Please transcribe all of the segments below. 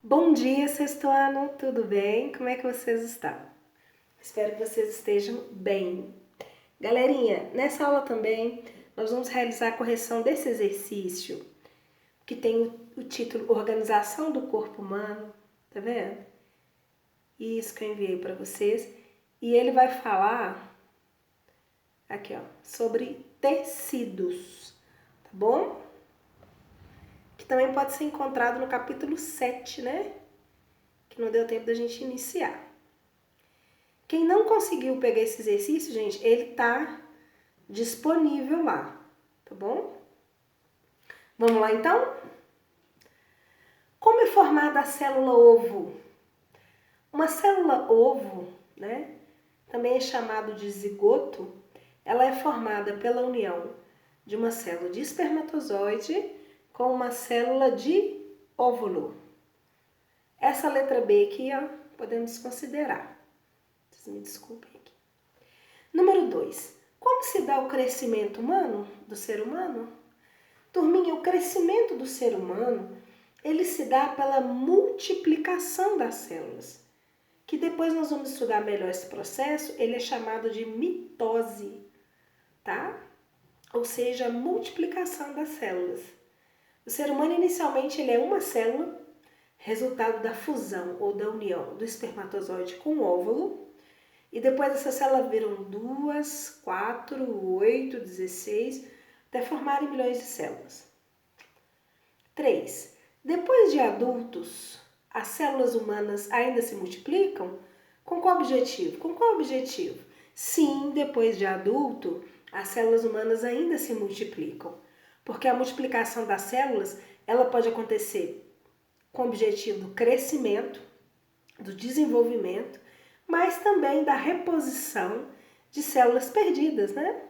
Bom dia, sexto ano, tudo bem? Como é que vocês estão? Espero que vocês estejam bem. Galerinha, nessa aula também nós vamos realizar a correção desse exercício que tem o título Organização do Corpo Humano, tá vendo? Isso que eu enviei para vocês. E ele vai falar aqui, ó, sobre tecidos, tá bom? Que também pode ser encontrado no capítulo 7, né? Que não deu tempo da gente iniciar. Quem não conseguiu pegar esse exercício, gente, ele tá disponível lá, tá bom? Vamos lá então? Como é formada a célula ovo? Uma célula ovo, né, também é chamado de zigoto, ela é formada pela união de uma célula de espermatozoide com uma célula de óvulo. Essa letra B aqui, ó, podemos considerar. Vocês me desculpem aqui. Número 2. Como se dá o crescimento humano, do ser humano? Turminha, o crescimento do ser humano, ele se dá pela multiplicação das células, que depois nós vamos estudar melhor esse processo, ele é chamado de mitose, tá? Ou seja, multiplicação das células. O ser humano, inicialmente, ele é uma célula, resultado da fusão ou da união do espermatozoide com o óvulo, e depois essas células viram 2, 4, 8, 16, até formarem milhões de células. 3. Depois de adultos, as células humanas ainda se multiplicam? Com qual objetivo? Com qual objetivo? Sim, depois de adulto, as células humanas ainda se multiplicam, porque a multiplicação das células, ela pode acontecer com o objetivo do crescimento, do desenvolvimento, mas também da reposição de células perdidas, né?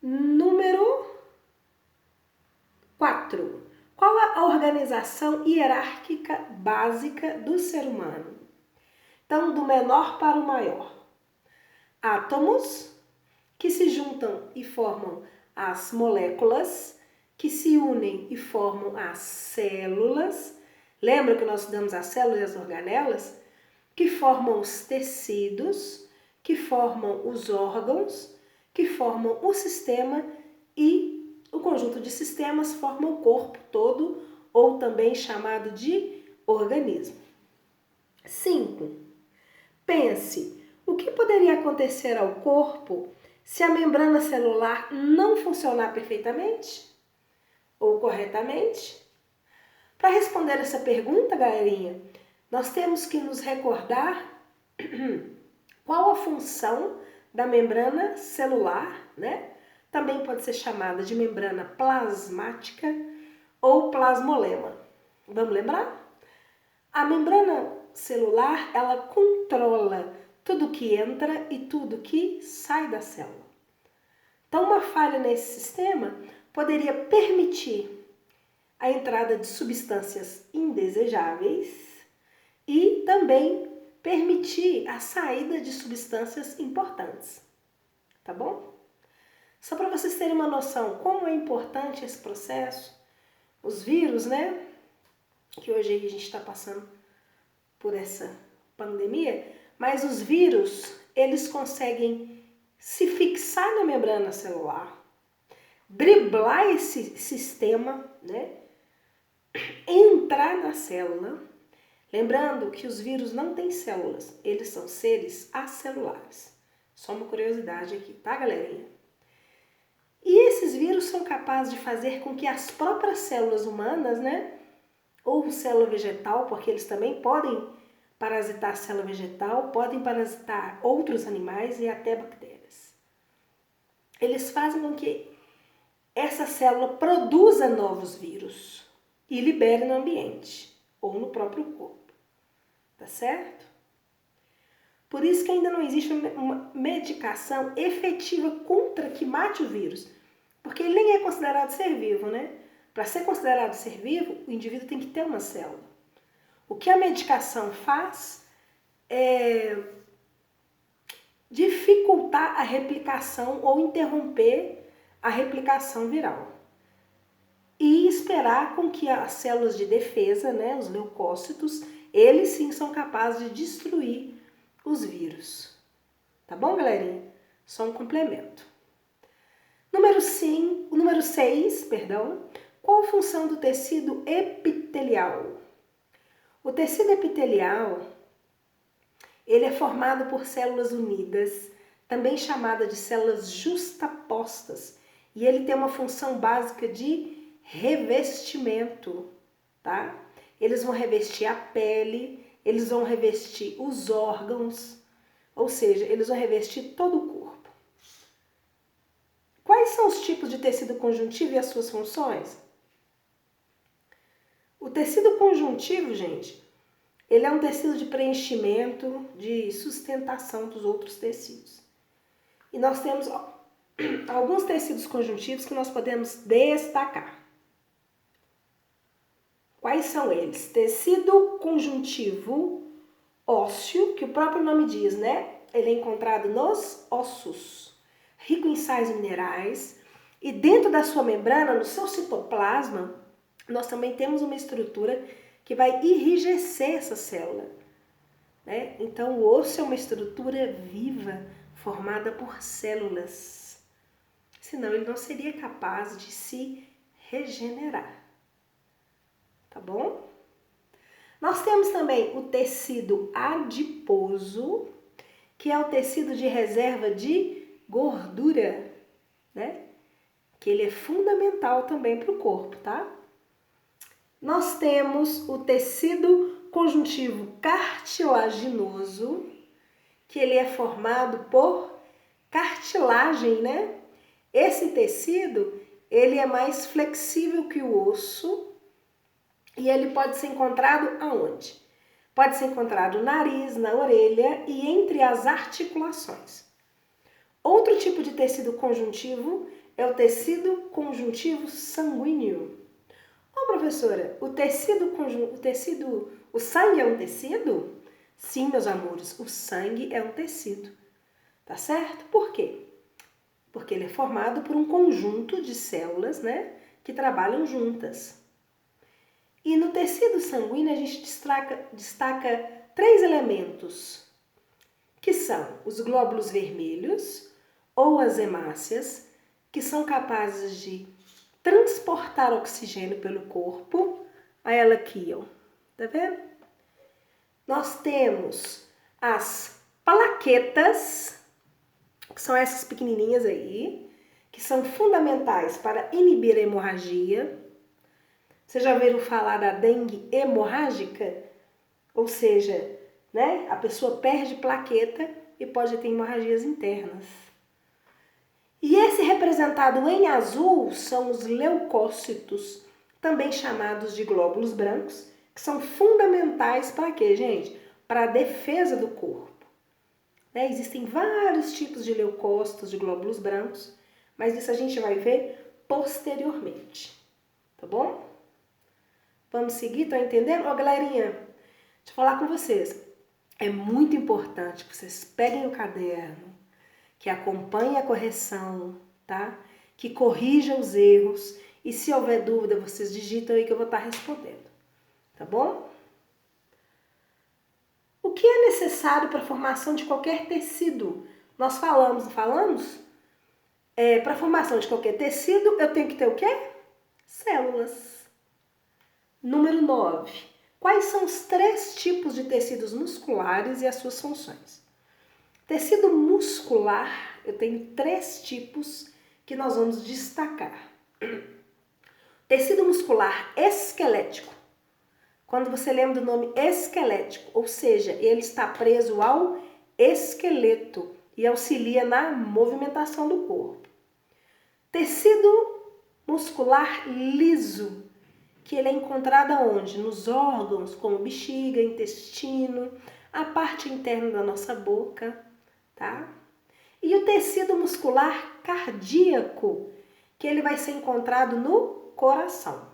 Número 4. Qual a organização hierárquica básica do ser humano? Então, do menor para o maior. Átomos que se juntam e formam as moléculas, que se unem e formam as células. Lembra que nós estudamos as células e as organelas? Que formam os tecidos, que formam os órgãos, que formam o sistema e o conjunto de sistemas forma o corpo todo, ou também chamado de organismo. 5. Pense, o que poderia acontecer ao corpo se a membrana celular não funcionar perfeitamente ou corretamente? Para responder essa pergunta, galerinha, nós temos que nos recordar qual a função da membrana celular, né? Também pode ser chamada de membrana plasmática ou plasmolema. Vamos lembrar? A membrana celular, ela controla tudo que entra e tudo que sai da célula. Então, uma falha nesse sistema poderia permitir a entrada de substâncias indesejáveis e também permitir a saída de substâncias importantes, tá bom? Só para vocês terem uma noção como é importante esse processo, os vírus, né, que hoje a gente está passando por essa pandemia, mas os vírus, eles conseguem se fixar na membrana celular, driblar esse sistema, né, entrar na célula. Lembrando que os vírus não têm células, eles são seres acelulares. Só uma curiosidade aqui, tá, galerinha? E esses vírus são capazes de fazer com que as próprias células humanas, né, ou célula vegetal, porque eles também podem parasitar a célula vegetal, podem parasitar outros animais e até bactérias. Eles fazem com que essa célula produza novos vírus e libere no ambiente ou no próprio corpo. Tá certo? Por isso que ainda não existe uma medicação efetiva contra que mate o vírus, porque ele nem é considerado ser vivo, né? Para ser considerado ser vivo, o indivíduo tem que ter uma célula. O que a medicação faz é dificultar a replicação ou interromper a replicação viral. e esperar com que as células de defesa, né, os leucócitos, eles sim são capazes de destruir os vírus. Tá bom, galerinha? Só um complemento. Número 6, qual a função do tecido epitelial? O tecido epitelial, ele é formado por células unidas, também chamada de células justapostas, e ele tem uma função básica de revestimento, tá? Eles vão revestir a pele, eles vão revestir os órgãos, ou seja, eles vão revestir todo o corpo. Quais são os tipos de tecido conjuntivo e as suas funções? O tecido conjuntivo, gente, ele é um tecido de preenchimento, de sustentação dos outros tecidos. E nós temos alguns tecidos conjuntivos que nós podemos destacar. Quais são eles? Tecido conjuntivo ósseo, que o próprio nome diz, né? Ele é encontrado nos ossos, rico em sais minerais, e dentro da sua membrana, no seu citoplasma, nós também temos uma estrutura que vai enrijecer essa célula, né? Então, o osso é uma estrutura viva, formada por células. Senão, ele não seria capaz de se regenerar. Tá bom? Nós temos também o tecido adiposo, que é o tecido de reserva de gordura, né? Que ele é fundamental também para o corpo, tá? Nós temos o tecido conjuntivo cartilaginoso, que ele é formado por cartilagem, né? Esse tecido, ele é mais flexível que o osso e ele pode ser encontrado aonde? Pode ser encontrado no nariz, na orelha e entre as articulações. Outro tipo de tecido conjuntivo é o tecido conjuntivo sanguíneo. Ô, professora, o sangue é um tecido? Sim, meus amores, o sangue é um tecido, tá certo? Por quê? Porque ele é formado por um conjunto de células, né, que trabalham juntas. E no tecido sanguíneo a gente destaca 3 elementos, que são os glóbulos vermelhos ou as hemácias, que são capazes de transportar oxigênio pelo corpo. Olha ela aqui, ó. Tá vendo? Nós temos as plaquetas, que são essas pequenininhas aí, que são fundamentais para inibir a hemorragia. Vocês já ouviram falar da dengue hemorrágica? Ou seja, né, a pessoa perde plaqueta e pode ter hemorragias internas. E esse representado em azul são os leucócitos, também chamados de glóbulos brancos, que são fundamentais para quê, gente? Para a defesa do corpo. Né? Existem vários tipos de leucócitos, de glóbulos brancos, mas isso a gente vai ver posteriormente, tá bom? Vamos seguir? Estão entendendo? Ó, galerinha, deixa eu falar com vocês. É muito importante que vocês peguem o caderno, que acompanhem a correção, tá? Que corrijam os erros e se houver dúvida, vocês digitam aí que eu vou estar respondendo, tá bom? O que é necessário para a formação de qualquer tecido? Nós falamos, não falamos? Para a formação de qualquer tecido, eu tenho que ter o quê? Células. Número 9. Quais são os 3 tipos de tecidos musculares e as suas funções? Tecido muscular, eu tenho 3 tipos que nós vamos destacar. Tecido muscular esquelético. Quando você lembra do nome esquelético, ou seja, ele está preso ao esqueleto e auxilia na movimentação do corpo. Tecido muscular liso, que ele é encontrado onde? Nos órgãos, como bexiga, intestino, a parte interna da nossa boca, tá? E o tecido muscular cardíaco, que ele vai ser encontrado no coração.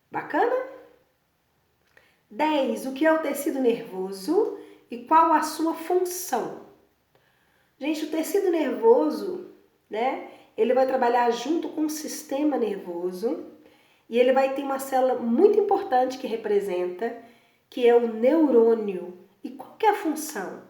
Bacana? 10. O que é o tecido nervoso e qual a sua função? Gente, o tecido nervoso, né? Ele vai trabalhar junto com o sistema nervoso E ele vai ter uma célula muito importante que representa, que é o neurônio. E qual que é a função?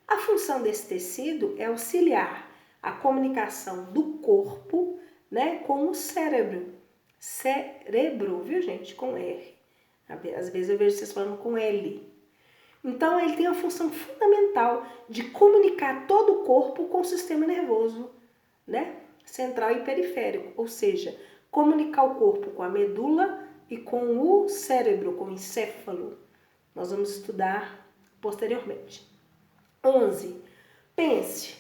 A função desse tecido é auxiliar a comunicação do corpo, né, com o cérebro. Cerebro, viu, gente? Com R. Às vezes eu vejo vocês falando com L. Então, ele tem a função fundamental de comunicar todo o corpo com o sistema nervoso, né? Central e periférico, ou seja, comunicar o corpo com a medula e com o cérebro, com o encéfalo. Nós vamos estudar posteriormente. 11. Pense,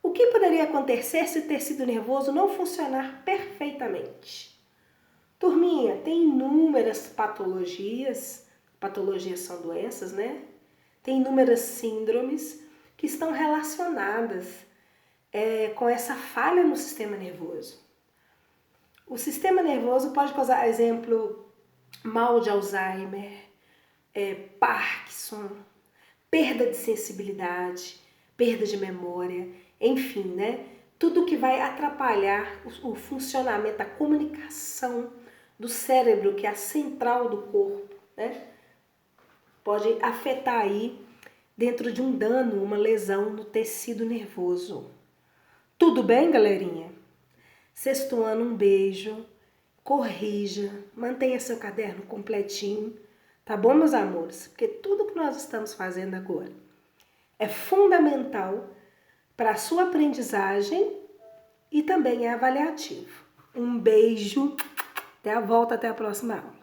o que poderia acontecer se o tecido nervoso não funcionar perfeitamente? Turminha, tem inúmeras patologias são doenças, né? Tem inúmeras síndromes que estão relacionadas com essa falha no sistema nervoso. O sistema nervoso pode causar, exemplo, mal de Alzheimer, Parkinson, perda de sensibilidade, perda de memória, enfim, né? Tudo que vai atrapalhar o funcionamento, a comunicação do cérebro, que é a central do corpo, né? Pode afetar aí dentro de um dano, uma lesão no tecido nervoso. Tudo bem, galerinha? Sexto ano, um beijo, corrija, mantenha seu caderno completinho, tá bom, meus amores? Porque tudo que nós estamos fazendo agora é fundamental para a sua aprendizagem e também é avaliativo. Um beijo, até a volta, até a próxima aula.